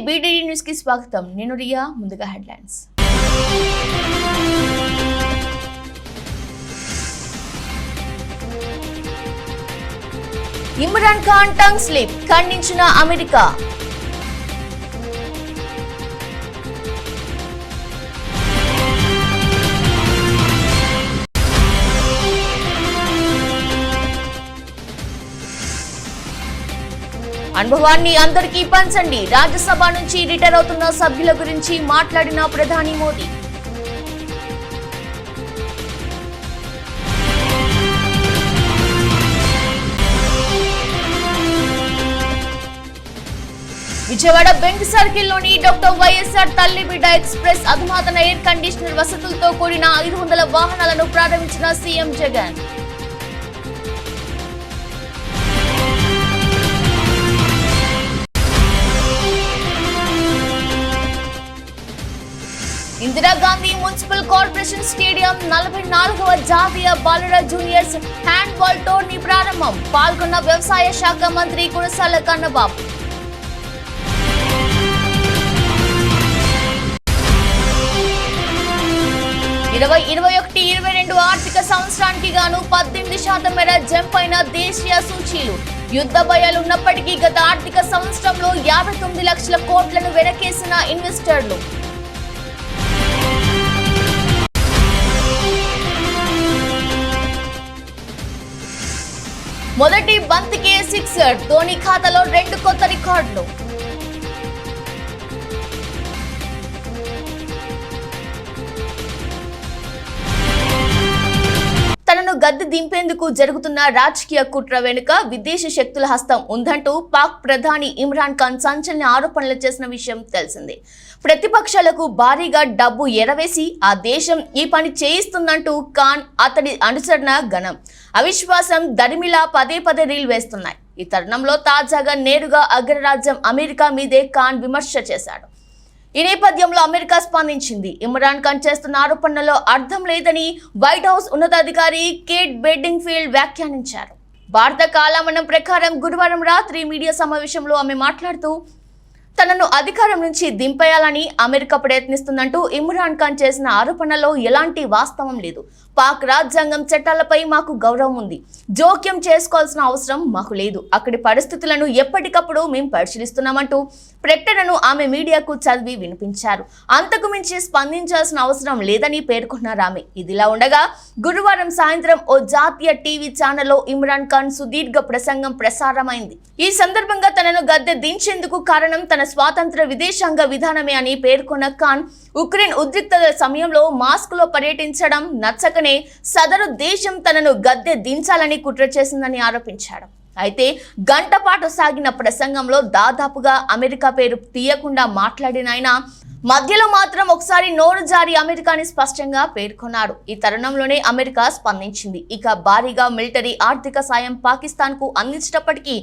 BDD news కి స్వాగతం. నేను రియా. ముందుగా headlines. Imran Khan tongue slip ఖండించిన అమెరికా. అనుభవాన్ని అందరికీ పంచండి. రాజ్యసభ నుంచి రిటైర్ అవుతున్న సభ్యుల గురించి మాట్లాడిన ప్రధాని మోదీ. విజయవాడ బెంక్ సర్కిల్లోని డాక్టర్ వైఎస్ఆర్ తల్లిబిడ్డ ఎక్స్ప్రెస్ అధునాతన ఎయిర్ కండిషనర్ వసతులతో కూడిన 500 వాహనాలను ప్రారంభించిన CM Jagan. Indira Gandhi municipal corporation stadium 44వ జాతీయ బాలుర జూనియర్స్ హ్యాండ్బాల్ టోర్నీ ప్రారంభం. పాల్గొన్న వ్యవసాయ శాఖ మంత్రి కురసాల కన్నబాబు. ఇరవై 21-22 ఆర్థిక సంవత్సరానికి గాను 18% మేర జంప్ అయిన దేశీయ సూచీలు. యుద్ధ భయాలున్నప్పటికీ గత ఆర్థిక సంవత్సరంలో 59 లక్షల కోట్లను వెనకేసిన ఇన్వెస్టర్లు. మొదటి బంతికే సిక్సర్. ధోని ఖాతాలో 2 కొత్త రికార్డులు. తనను గద్దె దింపేందుకు జరుగుతున్న రాజకీయ కుట్ర వెనుక విదేశీ శక్తుల హస్తం ఉందంటూ పాక్ ప్రధాని ఇమ్రాన్ ఖాన్ సంచలన ఆరోపణలు చేసిన విషయం తెలిసిందే. ప్రతిపక్షాలకు భారీగా డబ్బు ఎరవేసి ఆ దేశం ఈ పని చేయిస్తుందంటూ ఖాన్ అతడి అనుసరణ గణం అవిశ్వాసం దరిమిలా పదే రీల్ వేస్తున్నాయి. ఈ తరుణంలో తాజాగా నేరుగా అగ్రరాజ్యం అమెరికా మీదే ఖాన్ విమర్శ చేశాడు. ఈ నేపథ్యంలో అమెరికా స్పందించింది. ఇమ్రాన్ ఖాన్ చేస్తున్న ఆరోపణలలో అర్థం లేదని వైట్ హౌస్ ఉన్నతాధికారి కేట్ బెడ్డింగ్ఫీల్డ్ వ్యాఖ్యానించారు. భారత కాలమానం ప్రకారం గురువారం రాత్రి మీడియా సమావేశంలో ఆమె మాట్లాడుతూ తనను అధికారం నుంచి దింపేయాలని అమెరికా ప్రయత్నిస్తుందంటూ ఇమ్రాన్ ఖాన్ చేసిన ఆరోపణలో ఎలాంటి వాస్తవం లేదు. పాక్ రాజ్యాంగం చట్టాలపై మాకు గౌరవం ఉంది. జోక్యం చేసుకోవాల్సిన అవసరం మాకు లేదు. అక్కడి పరిస్థితులను ఎప్పటికప్పుడు మేము పరిశీలిస్తున్నామంటూ ప్రకటనను ఆమె మీడియాకు చదివి వినిపించారు. అంతకు మించి స్పందించాల్సిన అవసరం లేదని పేర్కొన్నారు ఆమె. ఇదిలా ఉండగా గురువారం సాయంత్రం ఓ జాతీయ టీవీ ఛానల్లో ఇమ్రాన్ ఖాన్ సుదీర్ఘ ప్రసంగం ప్రసారమైంది. ఈ సందర్భంగా తనను గద్దె దించేందుకు కారణం తన స్వాతంత్ర విదేశాంగ విధానమే అని పేర్కొన్న ఖాన్ ఉక్రెయిన్ ఉద్రిక్తతల సమయంలో మాస్కోలో పర్యటించడం నచ్చకనే సదరు దేశం తనను గద్దె దించాలని కుట్ర చేసిందని ఆరోపించాడు. అయితే గంట పాటు సాగిన ప్రసంగంలో దాదాపుగా అమెరికా పేరు తీయకుండా మాట్లాడిన ఆయన మధ్యలో మాత్రం ఒకసారి నోరు జారి అమెరికాని స్పష్టంగా పేర్కొన్నాడు. ఈ తరుణంలోనే అమెరికా స్పందించింది. ఇక భారీగా మిలిటరీ ఆర్థిక సాయం పాకిస్తాన్ కు అందించినప్పటికీ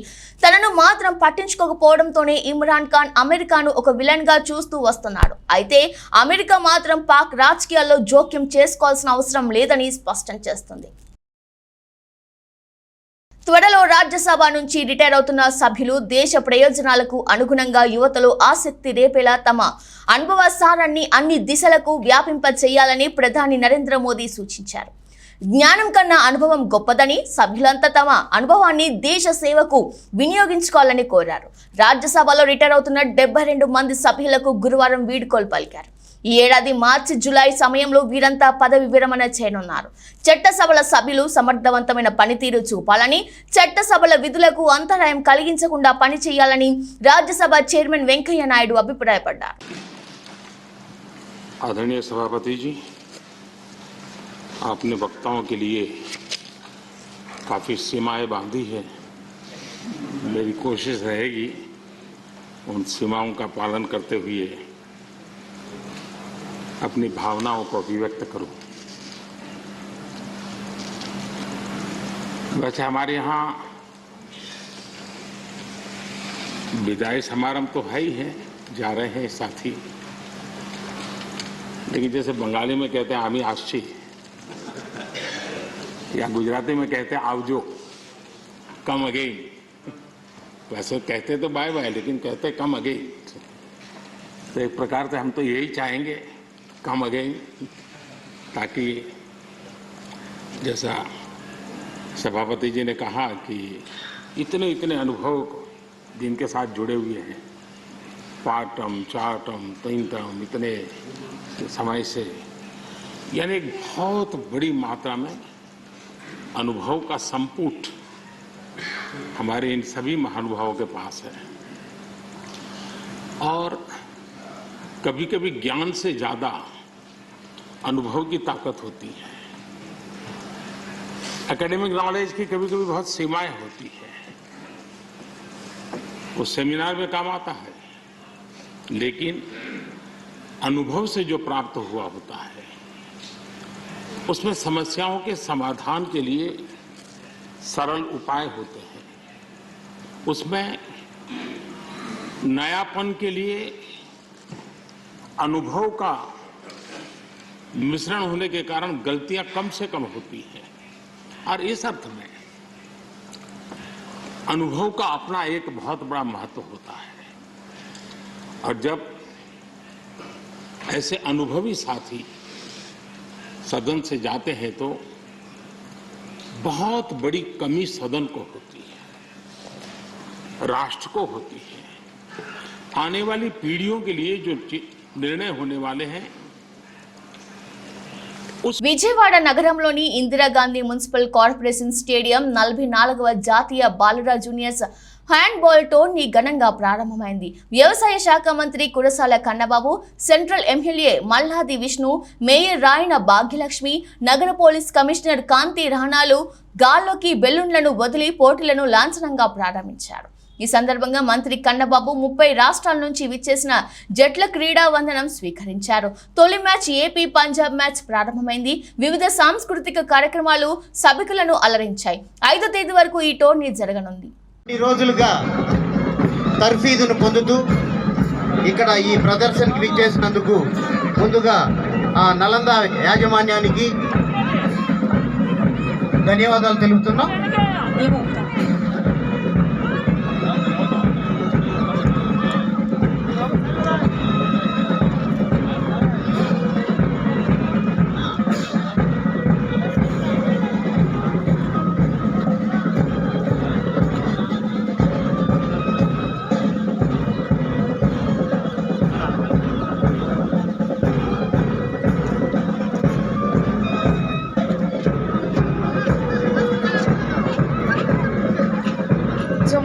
తనను మాత్రం పట్టించుకోకపోవడంతోనే ఇమ్రాన్ ఖాన్ అమెరికాను ఒక విలన్ గా చూస్తూ వస్తున్నాడు. అయితే అమెరికా మాత్రం పాక్ రాజకీయాల్లో జోక్యం చేసుకోవాల్సిన అవసరం లేదని స్పష్టం చేస్తుంది. త్వరలో రాజ్యసభ నుంచి రిటైర్ అవుతున్న సభ్యులు దేశ ప్రయోజనాలకు అనుగుణంగా యువతలో ఆసక్తి రేపేలా తమ అనుభవ సారాన్ని అన్ని దిశలకు వ్యాపింప చేయాలని ప్రధాని నరేంద్ర మోదీ సూచించారు. జ్ఞానం కన్నా అనుభవం గొప్పదని, సభ్యులంతా తమ అనుభవాన్ని దేశ సేవకు వినియోగించుకోవాలని కోరారు. రాజ్యసభలో రిటైర్ అవుతున్న 72 మంది సభ్యులకు గురువారం వీడ్కోలు పలికారు. ఈ ఏడాది మార్చి జూలై సమయంలో వీరంతా పదవి విరమణ చేయనున్నారు. చట్టసభల సభ్యులు సమర్థవంతమైన పనితీరు చూపాలని, చట్టసభల విధులకు అంతరాయం కలిగించకుండా పనిచేయాలని రాజ్యసభ చైర్మన్ వెంకయ్య నాయుడు అభిప్రాయపడ్డారు. आदरणीय सभापति जी, आपने वक्ताओं के लिए काफ़ी सीमाएं बांधी है. मेरी कोशिश रहेगी उन सीमाओं का पालन करते हुए अपनी भावनाओं को अभिव्यक्त करूं. वैसे हमारे यहाँ विदाई समारंभ तो है ही है, जा रहे हैं साथी, लेकिन जैसे बंगाली में कहते हैं आमी आशी, या गुजराती में कहते हैं आवजो, कम अगेन. वैसे कहते तो बाय बाय, लेकिन कहते कम अगेन. तो एक प्रकार से हम तो यही चाहेंगे कम अगेन, ताकि जैसा सभापति जी ने कहा कि इतने इतने अनुभव जिनके साथ जुड़े हुए हैं, 5 टर्म 4 टर्म 3 टर्म इतने समय से, यानी एक बहुत बड़ी मात्रा में अनुभव का संपुट हमारे इन सभी महानुभावों के पास है। और कभी कभी ज्ञान से ज्यादा अनुभव की ताकत होती है। एकेडमिक नॉलेज की कभी कभी बहुत सीमाएं होती है, वो सेमिनार में काम आता है, लेकिन अनुभव से जो प्राप्त हुआ होता है उसमें समस्याओं के समाधान के लिए सरल उपाय होते हैं, उसमें नयापन के लिए अनुभव का मिश्रण होने के कारण गलतियां कम से कम होती हैं। और इस अर्थ में अनुभव का अपना एक बहुत बड़ा महत्व होता है। और जब ऐसे अनुभवी साथी सदन से जाते हैं तो बहुत बड़ी कमी सदन को होती है, राष्ट्र को होती है। आने वाली पीढ़ियों के लिए जो निर्णय होने वाले हैं విజయవాడ నగరంలోని ఇందిరాగాంధీ మున్సిపల్ కార్పొరేషన్ స్టేడియం 44వ జాతీయ బాలుర జూనియర్స్ హ్యాండ్బాల్ టోర్నీ ఘనంగా ప్రారంభమైంది. వ్యవసాయ శాఖ మంత్రి Kurasala Kannababu, central MLA Malladi Vishnu, mayor Rayana Bhagyalakshmi, నగర పోలీస్ కమిషనర్ కాంతి రహనాలు గాల్లోకి బెలూన్లను వదిలి పోటీలను లాంఛనంగా ప్రారంభించారు. ఈ సందర్భంగా మంత్రి కన్నబాబు 30 రాష్ట్రాల నుంచి విచ్చేసిన జట్ల క్రీడా వందనం స్వీకరించారు. తొలి మ్యాచ్ ఏపీ పంజాబ్ మ్యాచ్ ప్రారంభమైంది. వివిధ సాంస్కృతిక కార్యక్రమాలు సభికులను అలరించాయి. 5వ తేదీ వరకు ఈ టోర్నీ జరగనుంది. ఈ రోజులుగా తర్ఫీదును పొందుతూ ఇక్కడ ఈ ప్రదర్శనకి విచ్చేసినందుకు ముందుగా నలంద యాజమాన్యానికి ధన్యవాదాలు తెలుపుతున్నాం.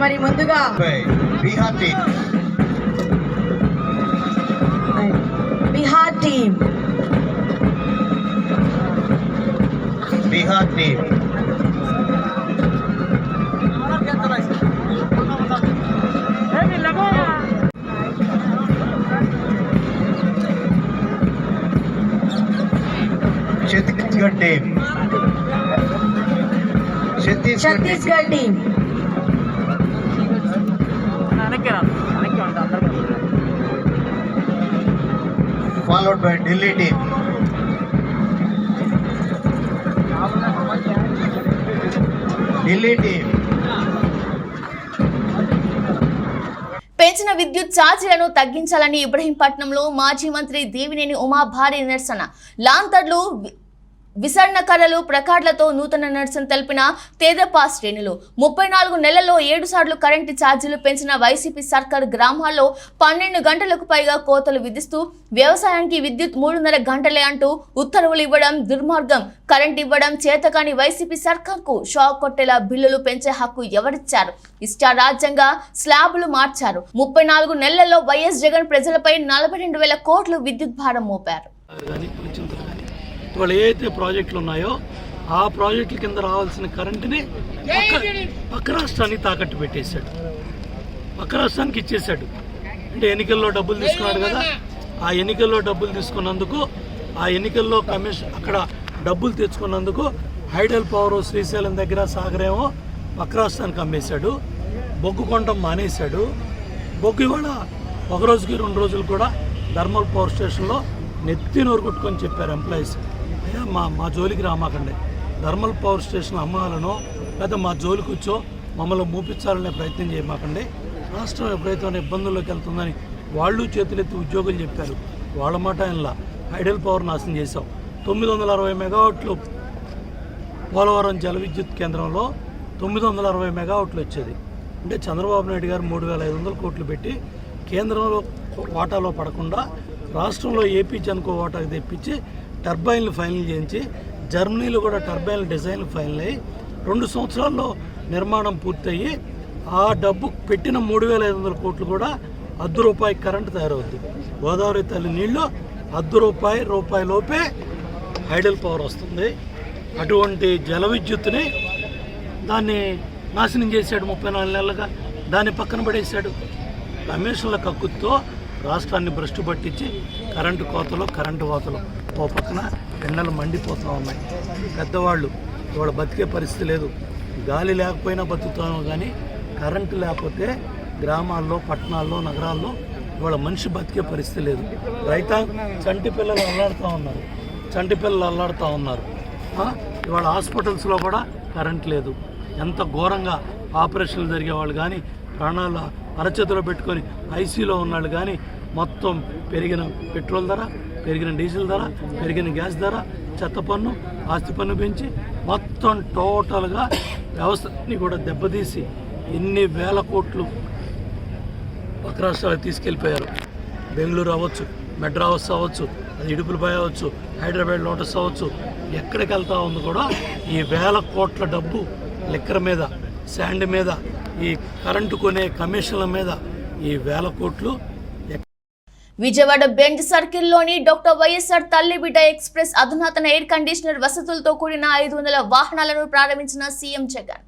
మరి ముందుగా Bihar team Chhattisgarh team followed by Delhi team. పెంచిన విద్యుత్ ఛార్జీలను తగ్గించాలని ఇబ్రహీంపట్నంలో మాజీ మంత్రి దేవినేని ఉమా భారీ నిరసన. లాంతర్లు, విసరణ కర్రలు, ప్రకార్లతో నూతన నిరసన తెలిపిన తెదేపా శ్రేణులు. 34 నెలల్లో 7 సార్లు కరెంటు ఛార్జీలు పెంచిన వైసీపీ సర్కార్ గ్రామాల్లో 12 గంటలకు పైగా కోతలు విధిస్తూ వ్యవసాయానికి విద్యుత్ 3.5 గంటలే అంటూ ఉత్తర్వులు ఇవ్వడం దుర్మార్గం. కరెంట్ ఇవ్వడం చేతకాని వైసీపీ సర్కార్కు షాక్ కొట్టేలా బిల్లులు పెంచే హక్కు ఎవరిచ్చారు? ఇష్టారాజ్యంగా స్లాబులు మార్చారు. 34 నెలల్లో వైఎస్ జగన్ ప్రజలపై 42,000 కోట్లు విద్యుత్ భారం మోపారు. వాళ్ళు ఏదైతే ప్రాజెక్టులు ఉన్నాయో ఆ ప్రాజెక్టుల కింద రావాల్సిన కరెంటుని పక్క రాష్ట్రానికి తాకట్టు పెట్టేశాడు, పక్క రాష్ట్రానికి ఇచ్చేశాడు. అంటే ఎన్నికల్లో డబ్బులు తీసుకున్నాడు కదా, ఆ ఎన్నికల్లో డబ్బులు తీసుకున్నందుకు, ఆ ఎన్నికల్లో కమిషన్ అక్కడ డబ్బులు తెచ్చుకున్నందుకు హైడల్ పవర్ శ్రీశైలం దగ్గర సాగరేమో పక్క రాష్ట్రానికి అమ్మేశాడు. బొగ్గు కొనడం మానేశాడు. బొగ్గు ఇవాళ ఒక రోజుకి 2 రోజులు కూడా థర్మల్ పవర్ స్టేషన్లో నెత్తి నోరు కొట్టుకొని చెప్పారు ఎంప్లాయీస్, అయ్యా మా జోలికి రామాకండి, థర్మల్ పవర్ స్టేషన్ అమ్మాలనో లేదా మా జోలికి వచ్చో మమ్మల్ని మూపించాలనే ప్రయత్నం చేయమాకండి, రాష్ట్రం ఎప్పుడైతే ఇబ్బందుల్లోకి వెళ్తుందని వాళ్ళు చేతులెత్తి ఉద్యోగులు చెప్పారు, వాళ్ళ మాట ఇలా హైడల్ పవర్ నాశనం చేశాం. 960 మెగావాట్లు పోలవరం జల విద్యుత్ కేంద్రంలో 960 మెగావాట్లు వచ్చేది. అంటే చంద్రబాబు నాయుడు గారు 3,500 కోట్లు పెట్టి కేంద్రంలో వాటాలో పడకుండా రాష్ట్రంలో ఏపీ జన్కో వాటాకు తెప్పించి టర్బైన్లు ఫైనల్ చేయించి జర్మనీలో కూడా టర్బైన్ల డిజైన్లు ఫైనల్ అయ్యి 2 సంవత్సరాల్లో నిర్మాణం పూర్తయ్యి ఆ డబ్బు పెట్టిన 3,500 కోట్లు కూడా ₹1 కరెంటు తయారవుద్ది. గోదావరి తల్లి నీళ్ళు ₹1 లోపే హైడల్ పవర్ వస్తుంది. అటువంటి జల విద్యుత్తుని దాన్ని నాశనం చేశాడు 34 నెలలుగా. దాన్ని పక్కన పడేశాడు. కమిషన్ల కక్కుతో రాష్ట్రాన్ని భ్రష్టు పట్టించి కరెంటు కోతలు కరెంటు కోతలు ఓ పక్కన ఎండలు మండిపోతూ ఉన్నాయి. పెద్దవాళ్ళు ఇవాళ బతికే పరిస్థితి లేదు. గాలి లేకపోయినా బతుకుతాము, కానీ కరెంటు లేకపోతే గ్రామాల్లో పట్టణాల్లో నగరాల్లో ఇవాళ మనిషి బతికే పరిస్థితి లేదు. చంటి పిల్లలు అల్లాడుతూ ఉన్నారు. ఇవాళ హాస్పిటల్స్లో కూడా కరెంట్ లేదు. ఎంత ఘోరంగా ఆపరేషన్లు జరిగేవాళ్ళు కానీ, ప్రాణాలు అరచేతిలో పెట్టుకొని ఐసీలో ఉన్నాళ్ళు కానీ, మొత్తం పెరిగిన పెట్రోల్ ధర, పెరిగిన డీజిల్ ధర, పెరిగిన గ్యాస్ ధర, చెత్త పన్ను, ఆస్తి పన్ను పెంచి మొత్తం టోటల్గా వ్యవస్థని కూడా దెబ్బతీసి ఎన్ని వేల కోట్లు పక్క రాష్ట్రాలకు తీసుకెళ్ళిపోయారు. బెంగళూరు అవ్వచ్చు, మెడ్రాస్ అవ్వచ్చు, అది ఇడుపులపై అవ్వచ్చు, హైదరాబాద్ లోటస్ అవ్వచ్చు, ఎక్కడికి వెళ్తా ఉంది కూడా ఈ వేల కోట్ల డబ్బు లిక్కర్ మీద, శాండ్ మీద, ఈ కరెంటు కొనే కమిషన్ల మీద ఈ వేల కోట్లు. విజయవాడ బెంజ్ సర్కిల్లోని డాక్టర్ వైఎస్ఆర్ తల్లిబిడ్డ ఎక్స్ప్రెస్ అధునాతన ఎయిర్ కండిషనర్ వసతులతో కూడిన 500 వాహనాలను ప్రారంభించిన సీఎం జగన్.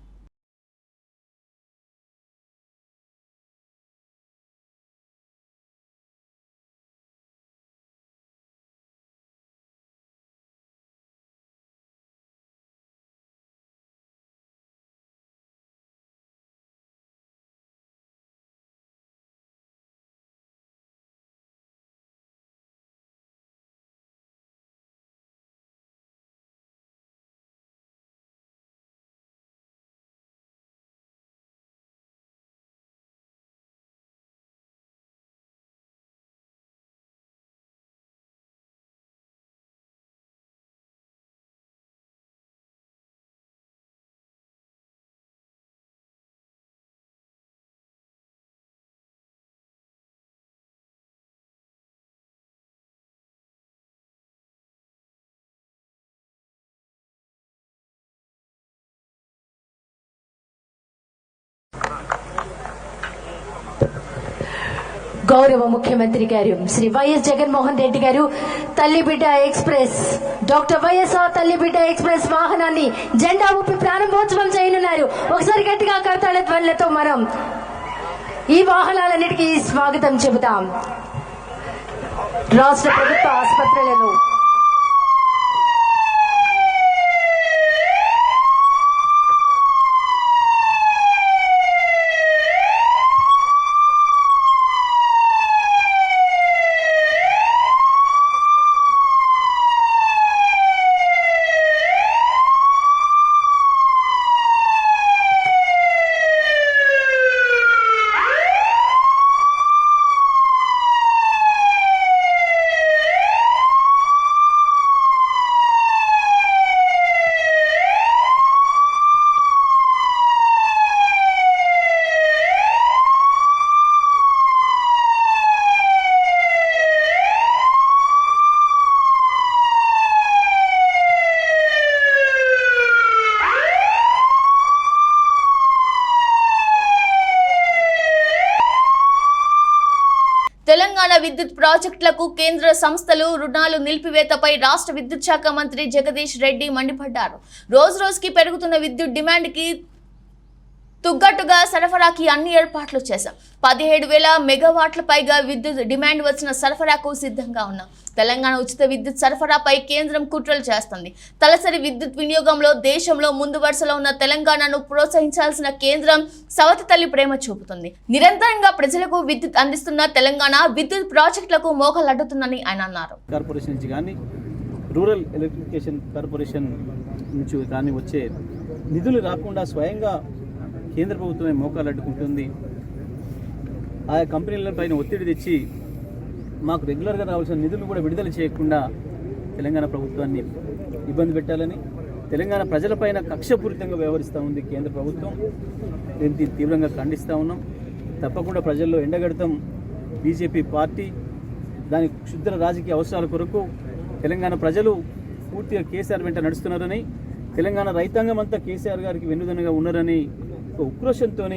గౌరవ ముఖ్యమంత్రి గారు శ్రీ వైఎస్ జగన్మోహన్ రెడ్డి గారు తల్లిబిడ్డ ఎక్స్ప్రెస్, డాక్టర్ వైఎస్ఆర్ తల్లిబిడ్డ ఎక్స్ప్రెస్ వాహనాన్ని జెండా ఊపి ప్రారంభోత్సవం చేయనున్నారు. ఒకసారి గట్టిగా కర్తాళ ధ్వనులతో మనం ఈ వాహనాలన్నిటికీ స్వాగతం చెబుతాం. రాష్ట్ర ప్రభుత్వ ఆసుపత్రులలో తెలంగాణ విద్యుత్ ప్రాజెక్టులకు కేంద్ర సంస్థలు రుణాలు నిలిపివేతపై రాష్ట్ర విద్యుత్ శాఖ మంత్రి జగదీష్ రెడ్డి మండిపడ్డారు. రోజురోజుకి పెరుగుతున్న విద్యుత్ డిమాండ్కి తుగ్గట్టుగా సరఫరాకి అన్ని ఏర్పాట్లు చేశాం. 17,000 మెగావాట్ల పైగా విద్యుత్ డిమాండ్ వచ్చిన సరఫరాకు సిద్ధంగా ఉన్నాం. తెలంగాణ ఉచిత విద్యుత్ సరఫరాపై కేంద్రం కుట్రలు చేస్తుంది. తలసరి విద్యుత్ వినియోగంలో దేశంలో ముందు వరుసలో ఉన్న తెలంగాణను ప్రోత్సహించాల్సిన కేంద్రం సవతి తల్లి ప్రేమ చూపుతుంది. నిరంతరంగా ప్రజలకు విద్యుత్ అందిస్తున్న తెలంగాణ విద్యుత్ ప్రాజెక్టులకు మోకాలడ్డుతుందని ఆయన అన్నారు. కార్పొరేషన్ నుంచి కానీ రూరల్ ఎలక్ట్రిఫికేషన్ కార్పొరేషన్ నుంచి కానీ వచ్చే నిధులు రాకుండా స్వయంగా కేంద్ర ప్రభుత్వమే మోకాలు అడ్డుకుంటుంది. ఆయా కంపెనీల పైన ఒత్తిడి తెచ్చి మాకు రెగ్యులర్గా రావాల్సిన నిధులు కూడా విడుదల చేయకుండా తెలంగాణ ప్రభుత్వాన్ని ఇబ్బంది పెట్టాలని, తెలంగాణ ప్రజలపైన కక్షపూరితంగా వ్యవహరిస్తూ ఉంది కేంద్ర ప్రభుత్వం. దీన్ని తీవ్రంగా ఖండిస్తూ ఉన్నాం. తప్పకుండా ప్రజల్లో ఎండగడతాం. బీజేపీ పార్టీ దాని క్షుద్ర రాజకీయ అవసరాల కొరకు తెలంగాణ ప్రజలు పూర్తిగా కేసీఆర్ వెంట నడుస్తున్నారని, తెలంగాణ రైతాంగం అంతా కేసీఆర్ గారికి వెన్నుదన్నుగా ఉన్నారని ఒక ఉక్రోషంతో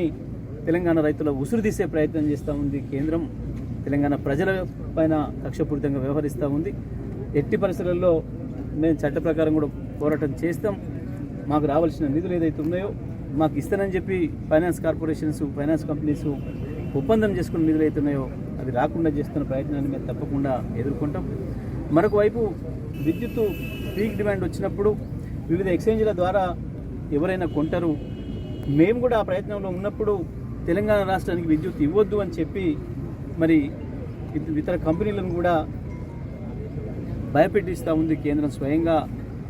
తెలంగాణ రైతుల ఉసురు తీసే ప్రయత్నం చేస్తూ ఉంది కేంద్రం. తెలంగాణ ప్రజల పైన కక్షపూరితంగా వ్యవహరిస్తూ ఉంది. ఎట్టి పరిస్థితుల్లో మేము చట్ట ప్రకారం కూడా పోరాటం చేస్తాం. మాకు రావాల్సిన నిధులు ఏదైతే ఉన్నాయో మాకు ఇస్తానని చెప్పి ఫైనాన్స్ కార్పొరేషన్స్, ఫైనాన్స్ కంపెనీస్ ఒప్పందం చేసుకున్న నిధులు అయితే ఉన్నాయో అది రాకుండా చేస్తున్న ప్రయత్నాన్ని మేము తప్పకుండా ఎదుర్కొంటాం. మరొక వైపు విద్యుత్తు పీక్ డిమాండ్ వచ్చినప్పుడు వివిధ ఎక్స్చేంజ్ల ద్వారా ఎవరైనా కొంటారు. మేము కూడా ఆ ప్రయత్నంలో ఉన్నప్పుడు తెలంగాణ రాష్ట్రానికి విద్యుత్ ఇవ్వద్దు అని చెప్పి మరి ఇతర కంపెనీలను కూడా భయపెట్టిస్తూ ఉంది కేంద్రం. స్వయంగా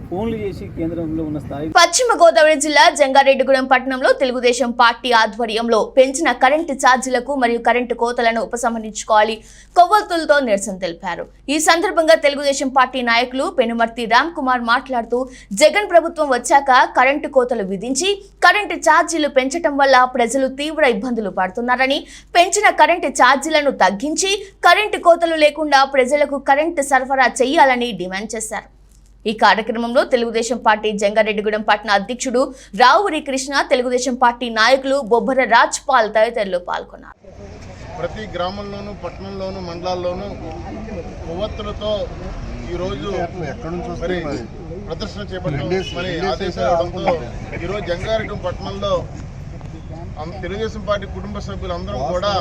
ఫోన్లు చేసి కేంద్రంలో ఉన్న స్థాయి. పశ్చిమ గోదావరి జిల్లా జంగారెడ్డిగూడెం పట్టణంలో తెలుగుదేశం పార్టీ ఆధ్వర్యంలో పెంచిన కరెంటు ఛార్జీలకు మరియు కరెంటు కోతలను ఉపసంహరించుకోవాలి కొవ్వొత్తులతో నిరసన తెలిపారు. ఈ సందర్భంగా తెలుగుదేశం పార్టీ నాయకులు పెనుమర్తి రామ్ కుమార్ మాట్లాడుతూ జగన్ ప్రభుత్వం వచ్చాక కరెంటు కోతలు విధించి కరెంటు ఛార్జీలు పెంచడం వల్ల ప్రజలు తీవ్ర ఇబ్బందులు పడుతున్నారని, పెంచిన కరెంటు ఛార్జీలను తగ్గించి కరెంటు కోతలు లేకుండా ప్రజలకు కరెంటు సరఫరా చేయాలని డిమాండ్ చేశారు. ఈ కార్యక్రమంలో తెలుగుదేశం పార్టీ జంగారెడ్డిగూడెం పట్టణ అధ్యక్షుడు రావురి కృష్ణ, తెలుగుదేశం పార్టీ నాయకులు బొబ్బర రాజ్ పాల్ తదితరులు పాల్గొన్నారు. ప్రతి గ్రామంలోనూ, పట్టణంలోనూ, మండలాల్లోనూ కొవ్వొత్తులతో ఈరోజు మరి ప్రదర్శన చేపట్టడం మరి ఆదేశాలు అవడంతో ఈరోజు జంగారెడ్డి పట్టణంలో తెలుగుదేశం పార్టీ కుటుంబ సభ్యులందరం కూడా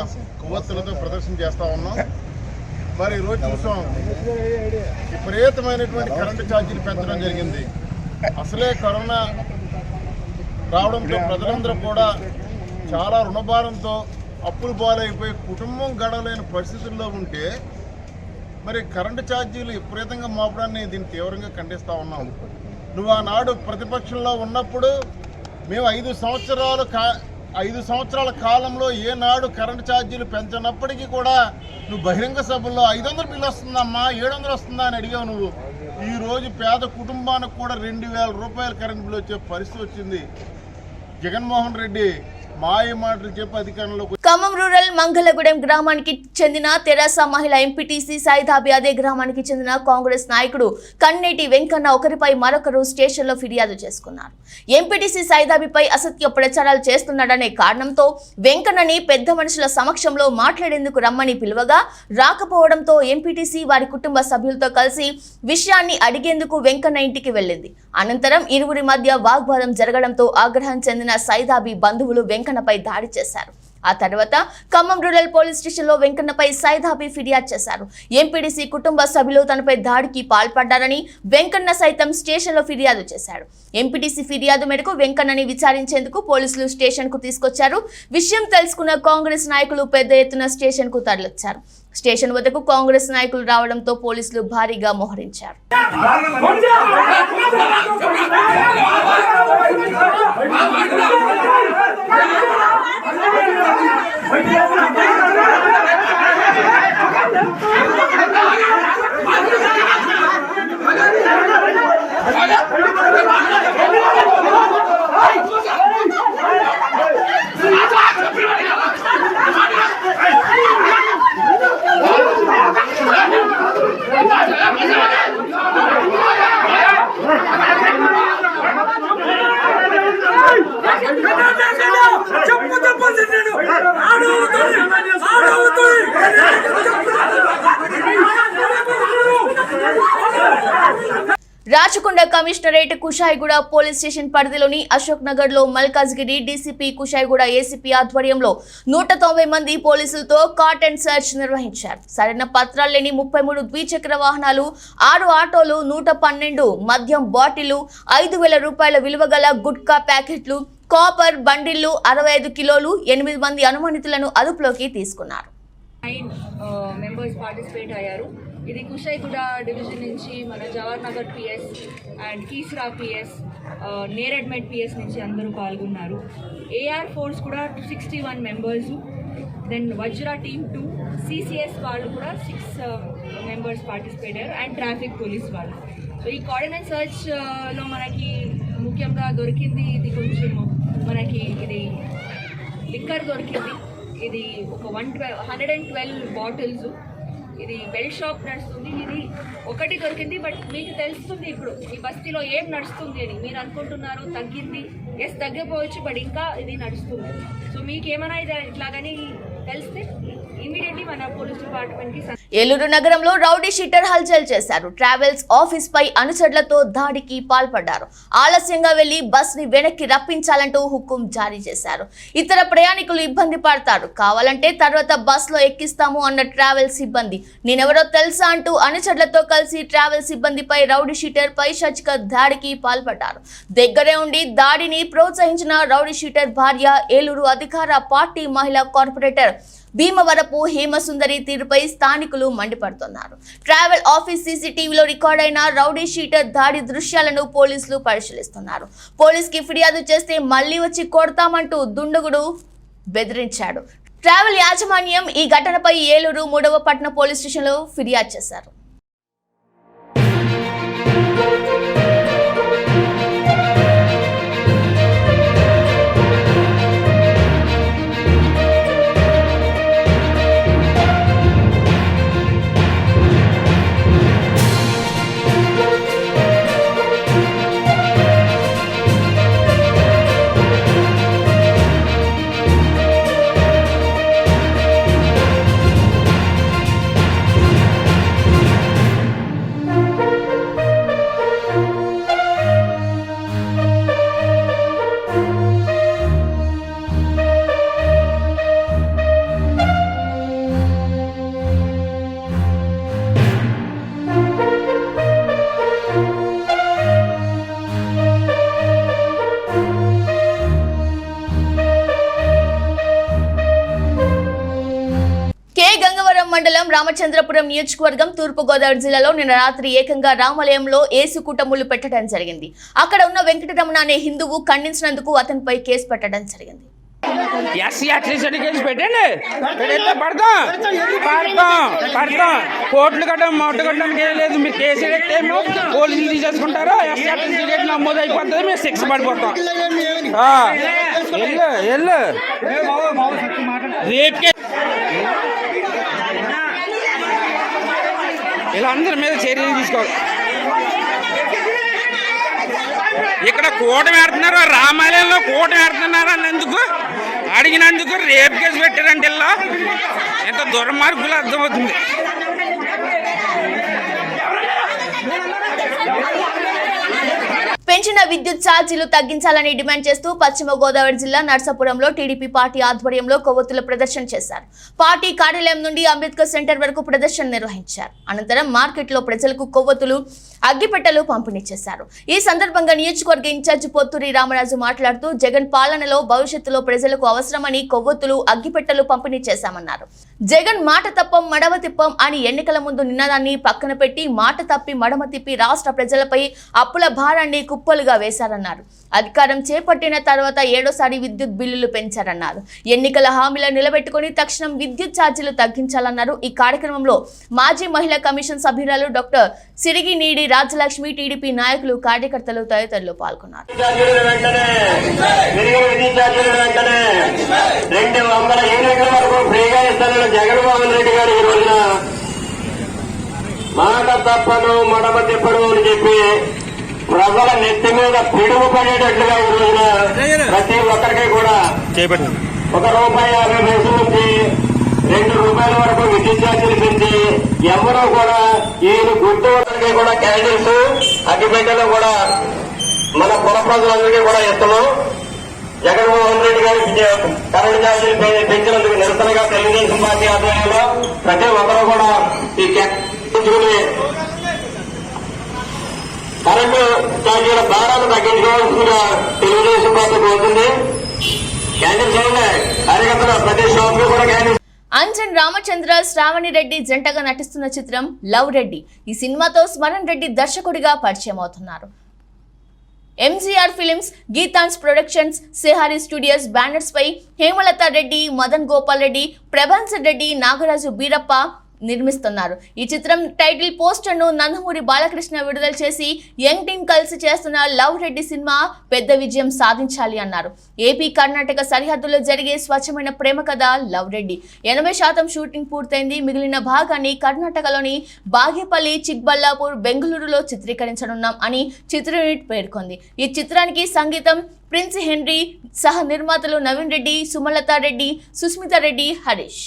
కొవ్వొత్తులతో ప్రదర్శన చేస్తూ ఉన్నాం. మరి ఈరోజు చూసాం విపరీతమైనటువంటి కరెంటు ఛార్జీలు పెంచడం జరిగింది. అసలే కరోనా రావడంతో ప్రజలందరూ కూడా చాలా రుణభారంతో అప్పులు పాలైపోయి కుటుంబం గడవలేని పరిస్థితుల్లో ఉంటే మరి కరెంటు ఛార్జీలు విపరీతంగా మోపడాన్ని దీన్ని తీవ్రంగా ఖండిస్తూ ఉన్నాం. నువ్వు ఆనాడు ప్రతిపక్షంలో ఉన్నప్పుడు మేము 5 సంవత్సరాల కాలంలో ఏనాడు కరెంటు ఛార్జీలు పెంచినప్పటికీ కూడా నువ్వు బహిరంగ సభల్లో 500 బిల్లు వస్తుందమ్మా, 700 వస్తుందా అని అడిగావు. నువ్వు ఈరోజు పేద కుటుంబానికి కూడా 2000 రూపాయల కరెంటు బిల్లు వచ్చే పరిస్థితి వచ్చింది. జగన్మోహన్ రెడ్డి మాయ మాటలు చెప్పి అధికారంలో. ఖమ్మం రూరల్ మంగళగూడెం గ్రామానికి చెందిన తెరాస మహిళా ఎంపీటీసీ సైదాబి, అదే గ్రామానికి చెందిన కాంగ్రెస్ నాయకుడు కన్నేటి వెంకన్న ఒకరిపై మరొకరు స్టేషన్లో ఫిర్యాదు చేసుకున్నారు. ఎంపీటీసీ సైదాబిపై అసత్య ప్రచారాలు చేస్తున్నాడనే కారణంతో వెంకన్నని పెద్ద మనుషుల సమక్షంలో మాట్లాడేందుకు రమ్మని పిలువగా రాకపోవడంతో ఎంపీటీసీ వారి కుటుంబ సభ్యులతో కలిసి విషయాన్ని అడిగేందుకు వెంకన్న ఇంటికి వెళ్ళింది. అనంతరం ఇరువురి మధ్య వాగ్వాదం జరగడంతో ఆగ్రహం చెందిన సైదాబి బంధువులు వెంకన్నపై దాడి చేశారు. ఆ తర్వాత ఖమ్మం రూరల్ పోలీస్ స్టేషన్లో వెంకన్నపై సైదాబి ఫిర్యాదు చేశారు. ఎంపీడీసీ కుటుంబ సభ్యులు తనపై దాడికి పాల్పడ్డారని వెంకన్న సైతం స్టేషన్లో ఫిర్యాదు చేశాడు. ఎంపీడీసీ ఫిర్యాదు మేరకు వెంకన్నని విచారించేందుకు పోలీసులు స్టేషన్కు తీసుకొచ్చారు. విషయం తెలుసుకున్న కాంగ్రెస్ నాయకులు పెద్ద ఎత్తున స్టేషన్కు తరలిచ్చారు. స్టేషన్ వద్దకు కాంగ్రెస్ నాయకులు రావడంతో పోలీసులు భారీగా మోహరించారు. Rachakonda commissionerate Kushaiguda police station పరిధిలోని అశోక్ నగర్ లో మల్కాజ్గిరి డీసీపీ కుషాయిగూడ ఏసీపీ ఆధ్వర్యంలో 190 మంది పోలీసులతో కాట్ అండ్ సర్చ్ నిర్వహించారు. సరైన పత్రాలు లేని 33 ద్విచక్ర వాహనాలు, 6 ఆటోలు, 112 మద్యం బాటిళ్లు, 5,000 రూపాయల విలువ గల గుట్కా ప్యాకెట్లు, కాపర్ బండిళ్లు, 65 కిలోలు, 8 మంది అనుమానితులను అదుపులోకి తీసుకున్నారు. 9 మెంబర్స్ పార్టిసిపేట్ అయ్యారు. ఇది కుషాయిగూడ డివిజన్ నుంచి మన Jawahar Nagar PS and Keesara PS, Neredmet PS నుంచి అందరూ పాల్గొన్నారు. ఏఆర్ ఫోర్స్ కూడా 61 members, then Vajra team 2, CCS వాళ్ళు కూడా 6 మెంబర్స్ పార్టిసిపేట్ అయ్యారు అండ్ ట్రాఫిక్ పోలీస్ వాళ్ళు. సో ఈ కోఆర్డినేట్ సర్చ్లో మనకి ముఖ్యంగా దొరికింది ఇది కొంచెం మనకి ఇది లిక్కర్ దొరికింది. ఇది ఒక 112 బాటిల్స్. ఇది బెల్ట్ షాప్ నడుస్తుంది. ఇది ఒకటి దొరికింది. బట్ మీకు తెలుస్తుంది ఇప్పుడు ఈ బస్తీలో ఏం నడుస్తుంది అని. మీరు అనుకుంటున్నారు తగ్గింది, ఎస్ తగ్గిపోవచ్చు, బట్ ఇంకా ఇది నడుస్తుంది. సో మీకు ఏమైనా ఇది ఇట్లాగని తెలిస్తే ఇమీడియట్లీ మన పోలీస్ డిపార్ట్మెంట్కి. ఏలూరు నగరంలో రౌడీ షీటర్ హల్చల్ చేశారు. ట్రావెల్స్ ఆఫీస్ పై అనుచరులతో దాడికి పాల్పడ్డారు. ఆలస్యంగా వెళ్లి బస్ ని వెనక్కి రప్పించాలంటూ హుకుం జారీ చేశారు. ఇతర ప్రయాణికులు ఇబ్బంది పడతారు, కావాలంటే తర్వాత బస్ లో ఎక్కిస్తాము అన్న ట్రావెల్స్ సిబ్బంది. నేనెవరో తెలుసా అంటూ అనుచరులతో కలిసి ట్రావెల్స్ సిబ్బందిపై రౌడీ షీటర్ పైశాచిక దాడికి పాల్పడ్డారు. దగ్గరే ఉండి దాడిని ప్రోత్సహించిన రౌడీ షీటర్ భార్య ఏలూరు అధికార పార్టీ మహిళా కార్పొరేటర్ భీమవరపు హేమసుందరి తీరుపై స్థానికులు మండిపడుతున్నారు. ట్రావెల్ ఆఫీస్ సీసీటీవీలో రికార్డైన రౌడీ షీటర్ దాడి దృశ్యాలను పోలీసులు పరిశీలిస్తున్నారు. పోలీసుకి ఫిర్యాదు చేస్తే మళ్లీ వచ్చి కొడతామంటూ దుండగుడు బెదిరించాడు. ట్రావెల్ యాజమాన్యం ఈ ఘటనపై ఏలూరు 3వ పట్టణ పోలీస్ స్టేషన్లో ఫిర్యాదు చేశారు. మండలం రామచంద్రపురం నియోజకవర్గం తూర్పుగోదావరి జిల్లాలో నిన్న రాత్రి ఏకంగా రామాలయంలో ఏసుకూటములు పెట్టడం జరిగింది. అక్కడ ఉన్న వెంకటరమణ అనే హిందువు ఖండించినందుకు అతనిపై కేసు పెట్టడం జరిగింది. కోట్లు కట్టడం మొట్ట కట్టడానికి ఏం లేదు. మీరు కేసు ఎడితే పోలీసులు తీసేసుకుంటారు. ఎస్సీ సర్టిఫికేట్ నమోదు అయిపోతుంది, మేము శిక్ష పడిపోతాం. రేపుకే ఇలా అందరి మీద చర్యలు తీసుకోవాలి. ఇక్కడ కూటమి ఆడుతున్నారు, రామాలయంలో కూటమి ఆడుతున్నారు అన్నందుకు అడిగినందుకు రేపు కేసు పెట్టారంటే ఇలా ఎంత దుర్మార్గులు అర్థమవుతుంది. పెంచిన విద్యుత్ ఛార్జీలు తగ్గించాలని డిమాండ్ చేస్తూ పశ్చిమ గోదావరి జిల్లా నర్సాపురంలో టీడీపీ పార్టీ ఆధ్వర్యంలో కొవ్వొత్తుల ప్రదర్శన చేశారు. పార్టీ కార్యాలయం నుండి అంబేద్కర్ సెంటర్ వరకు ప్రదర్శన నిర్వహించారు. అనంతరం మార్కెట్లో ప్రజలకు కొవ్వొత్తులు, అగ్గిపెట్టెలు పంపిణీ చేశారు. ఈ సందర్భంగా నియోజకవర్గ ఇన్ఛార్జి పొత్తూరి రామరాజు మాట్లాడుతూ జగన్ పాలనలో భవిష్యత్తులో ప్రజలకు అవసరమని కొవ్వొత్తులు, అగ్గిపెట్టెలు పంపిణీ చేశామన్నారు. జగన్ మాట తప్పం మడమ తిప్పం అని ఎన్నికల ముందు నినాదాన్ని పక్కన పెట్టి మాట తప్పి మడమ తిప్పి రాష్ట్ర ప్రజలపై అప్పుల భారాన్ని కుప్పలుగా వేశారన్నారు. అధికారం చేపట్టిన తర్వాత 7వ విద్యుత్ బిల్లులు పెంచారన్నారు. ఎన్నికల హామీలను నిలబెట్టుకుని తక్షణం విద్యుత్ ఛార్జీలు తగ్గించాలన్నారు. ఈ కార్యక్రమంలో మాజీ మహిళా కమిషన్ సభ్యురాలు డాక్టర్ సిరిగినీడి రాజలక్ష్మి, టీడీపీ నాయకులు, కార్యకర్తలు తదితరులు పాల్గొన్నారు. జగన్మోహన్ రెడ్డి గారు ఈ రోజున మాట తప్పను మడమ తిప్పడు అని చెప్పి ప్రజల నెత్తి మీద పిడుగు పడేటట్లుగా ఈ రోజున ప్రతి ఒక్కరికి కూడా ₹1.50 నుంచి ₹2 వరకు విద్యుత్ ఛార్జీలు పెంచి ఎవరూ కూడా ఈ గుర్తు వాళ్ళకి కూడా క్యాండిల్స్, అగ్గిపెట్టెలు కూడా మన పుర ప్రజలందరికీ కూడా ఇస్తున్నాం. జగన్మోహన్ రెడ్డి గారి కరెంటు ఛార్జీలు పెంచినందుకు నిరసనగా తెలుగుదేశం పార్టీ ఆధ్వర్యంలో ప్రతి ఒక్కరూ కూడా ఈ పెంచుకుని కరెంటు ఛార్జీల భారాన్ని తగ్గించుకోవాల్సిందిగా తెలుగుదేశం పార్టీ కోరుతుంది. క్యాండిల్స్ కార్యకర్తలు ప్రతి షాప్ లో కూడా క్యాండిల్స్. అంజన్ రామచంద్ర, శ్రావణి రెడ్డి జంటగా నటిస్తున్న చిత్రం లవ్ రెడ్డి. ఈ సినిమాతో స్మరణ్ రెడ్డి దర్శకుడిగా పరిచయం అవుతున్నారు. MGR films, Geethans productions, Sehari studios banners పై హేమలత రెడ్డి, మదన్ గోపాల్ రెడ్డి, ప్రభాన్స్ రెడ్డి, నాగరాజు బీరప్ప నిర్మిస్తున్నారు. ఈ చిత్రం టైటిల్ పోస్టర్ ను నందమూరి బాలకృష్ణ విడుదల చేసి యంగ్ టీమ్ కలిసి చేస్తున్న లవ్ రెడ్డి సినిమా పెద్ద విజయం సాధించాలి అన్నారు. ఏపీ కర్ణాటక సరిహద్దులో జరిగే స్వచ్ఛమైన ప్రేమ కథ లవ్ రెడ్డి 80% షూటింగ్ పూర్తయింది. మిగిలిన భాగాన్ని కర్ణాటకలోని బాగేపల్లి, చిక్బల్లాపూర్, బెంగళూరులో చిత్రీకరించనున్నాం అని చిత్ర యూనిట్ పేర్కొంది. ఈ చిత్రానికి సంగీతం ప్రిన్స్ హెన్రీ, సహ నిర్మాతలు నవీన్ రెడ్డి, సుమలత రెడ్డి, సుస్మిత రెడ్డి, హరీష్.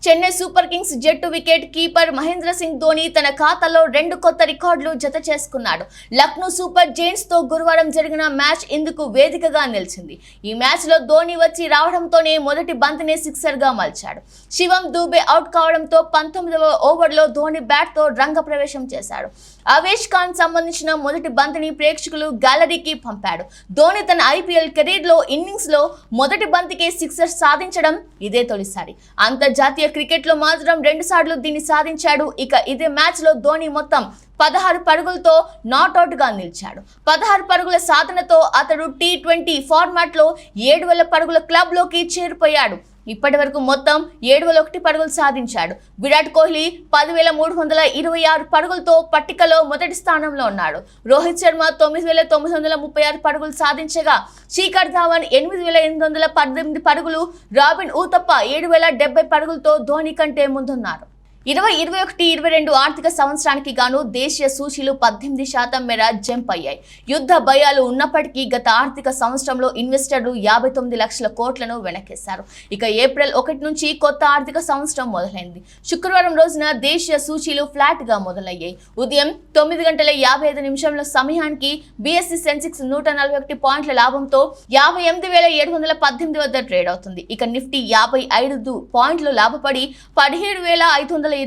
చెన్నై సూపర్ కింగ్స్ జట్టు వికెట్ కీపర్ మహేంద్ర సింగ్ ధోని తన ఖాతాలో 2 కొత్త రికార్డులు జత చేసుకున్నాడు. లక్నో సూపర్ జైంట్స్ తో గురువారం జరిగిన మ్యాచ్ ఇందుకు వేదికగా నిలిచింది. ఈ మ్యాచ్ లో ధోని వచ్చి రావడంతోనే మొదటి బంతిని సిక్సర్ గా మలిచాడు. శివం దూబే అవుట్ కావడంతో 19వ ఓవర్లో ధోని బ్యాట్ తో రంగ ప్రవేశం చేశాడు. అవేష్ ఖాన్ సంబంధించిన మొదటి బంతిని ప్రేక్షకులు గ్యాలరీకి పంపాడు. ధోని తన ఐపీఎల్ కెరీర్ లో ఇన్నింగ్స్ లో మొదటి బంతికే సిక్సర్ సాధించడం ఇదే తొలిసారి. అంతర్జాతీయ క్రికెట్ లో మాత్రం 2 సార్లు దీన్ని సాధించాడు. ఇక ఇదే మ్యాచ్ లో ధోని మొత్తం 16 పరుగులతో నాట్అవుట్ గా నిలిచాడు. 16 పరుగుల సాధనతో అతడు T20 ఫార్మాట్ లో 7,000 పరుగుల క్లబ్ లోకి చేరిపోయాడు. ఇప్పటి వరకు మొత్తం 701 పరుగులు సాధించాడు. విరాట్ కోహ్లీ 10,326 పరుగులతో పట్టికలో మొదటి స్థానంలో ఉన్నాడు. రోహిత్ శర్మ 9,936 పరుగులు సాధించగా శిఖర్ ధావన్ 8,818 పరుగులు, రాబిన్ ఊతప్ప 7,070 పరుగులతో ధోని కంటే ముందున్నారు. 2021-22 ఆర్థిక సంవత్సరానికి గాను దేశీయ సూచీలు 18% మేర జంప్ అయ్యాయి. యుద్ధ భయాలు ఉన్నప్పటికీ గత ఆర్థిక సంవత్సరంలో ఇన్వెస్టర్లు 59 లక్షల కోట్లను వెనకేశారు. ఇక ఏప్రిల్ 1 నుంచి కొత్త ఆర్థిక సంవత్సరం మొదలైంది. శుక్రవారం రోజున దేశీయ సూచీలు ఫ్లాట్ గా మొదలయ్యాయి. ఉదయం 9:55 సమయానికి బీఎస్సీ సెన్సెక్స్ 141 పాయింట్ల లాభంతో 58,718 వద్ద ట్రేడ్ అవుతుంది. ఇక నిఫ్టీ 55 పాయింట్లు లాభపడి 17,522.60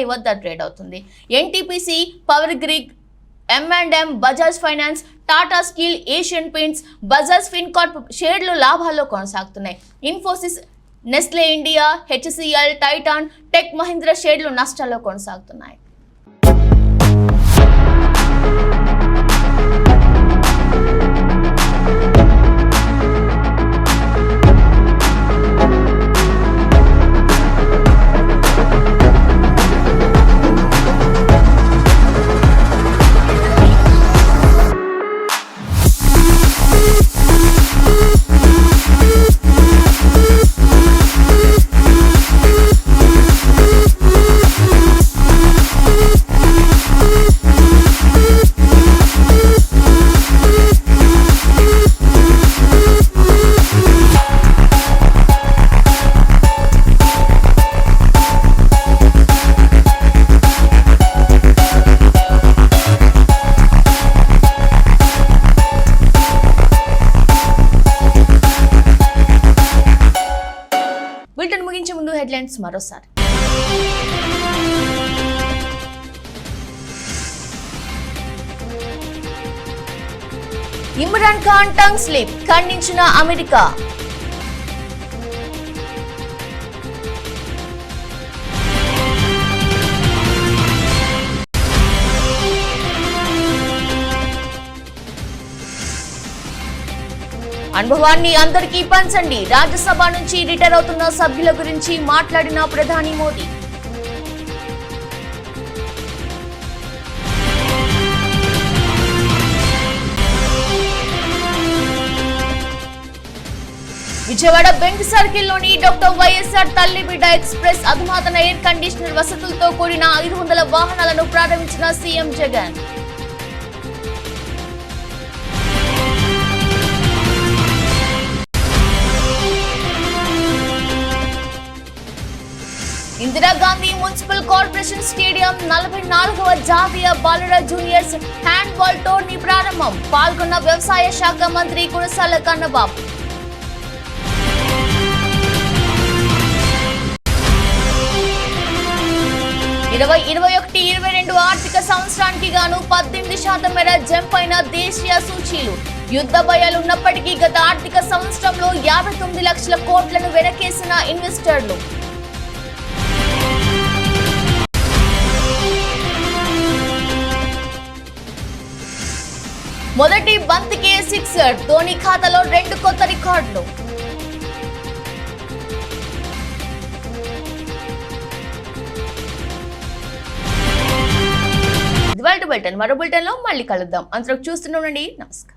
వద్ద ట్రేడ్ అవుతుంది. NTPC, power grid, M&M, Bajaj finance, Tata steel, Asian paints, Bajaj Fincorp షేర్లు లాభాల్లో కొనసాగుతున్నాయి. Infosys, Nestle India, HCL, Titan, tech Mahindra షేర్లు నష్టాల్లో కొనసాగుతున్నాయి. ముగించే ముందు హెడ్లైన్స్ మరోసారి. ఇమ్రాన్ ఖాన్ టంగ్ స్లిప్ ఖండించిన అమెరికా. అనుభవాన్ని అందరికీ పంచండి. రాజ్యసభ నుంచి రిటైర్ అవుతున్న సభ్యుల గురించి మాట్లాడిన ప్రధాని మోదీ. విజయవాడ బెంచ్ సర్కిల్లోని డాక్టర్ వైఎస్ఆర్ తల్లిబిడ్డ ఎక్స్ప్రెస్ అధునాతన ఎయిర్ కండిషనర్ వసతులతో కూడిన 500 వాహనాలను ప్రారంభించిన CM Jagan. Indira Gandhi municipal corporation stadium 44వ జాతీయ బాలుర జూనియర్స్ హ్యాండ్బాల్ టోర్నీ ప్రారంభం. పాల్గొన్న వ్యవసాయ శాఖ మంత్రి కురసాల కన్నబాబు. ఇరవై 21-22 ఆర్థిక సంవత్సరానికి గాను 18% మేర జంప్ అయిన దేశీయ సూచీలు. యుద్ధ భయాలు ఉన్నప్పటికీ గత ఆర్థిక సంవత్సరంలో 59 లక్షల కోట్లను వెనకేసిన ఇన్వెస్టర్లు. మొదటి సిక్సర్, ధోని ఖాతాలో 2 కొత్త రికార్డులు. ఇది వాల్టి బులెటిన్. మరో బులెటిన్లో మళ్ళీ కలుద్దాం. అంతవరకు చూస్తూనే ఉండండి. నమస్కారం.